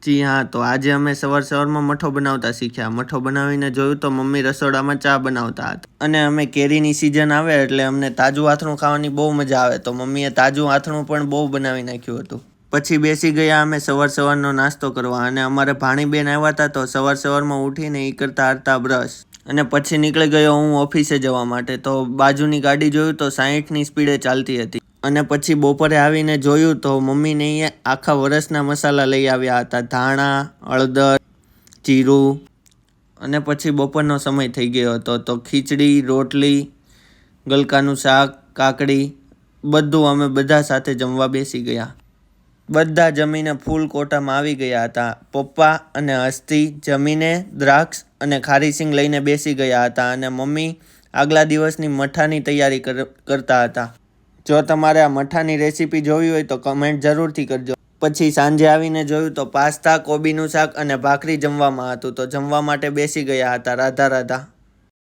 જી હા, તો આજે અમે સવારમાં મઠો બનાવતા શીખ્યા. મઠો બનાવીને જોયું તો મમ્મી રસોડામાં ચા બનાવતા હતા. અને અમે કેરીની સિઝન આવે એટલે અમને તાજું આથણું ખાવાની બહુ મજા આવે, તો મમ્મીએ તાજું આથણું પણ બહુ બનાવી નાખ્યું હતું. પછી બેસી ગયા અમે સવારનો નાસ્તો કરવા, અને અમારે ભાણીબેન આવ્યા હતા, તો સવારમાં ઉઠીને એ કરતા હતા બ્રશ. અને પછી નીકળી ગયો હું ઓફિસે જવા માટે. તો બાજુની ગાડી જોયું તો 60ની સ્પીડે ચાલતી હતી. અને પછી બપોરે આવીને જોયું તો મમ્મીને અહીંયા આખા વર્ષના મસાલા લઈ આવ્યા હતા. ધાણા, હળદર, જીરું. અને પછી બપોરનો સમય થઈ ગયો હતો, તો ખીચડી, રોટલી, ગલકાનું શાક, કાકડી બધું અમે બધા સાથે જમવા બેસી ગયા. બધા જમીને ફૂલ કોટામાં આવી ગયા હતા. પપ્પા અને હસ્તી જમીને દ્રાક્ષ અને ખારી સિંગ લઈને બેસી ગયા હતા, અને મમ્મી આગલા દિવસની મઠાની તૈયારી કરતા હતા. જો તમારે આ મઠાની રેસીપી જોવી હોય તો કમેન્ટ જરૂરથી કરજો. પછી સાંજે આવીને જોયું તો પાસ્તા, કોબીનું શાક અને ભાખરી જમવામાં હતું. તો જમવા માટે બેસી ગયા હતા. રાધા રાધા.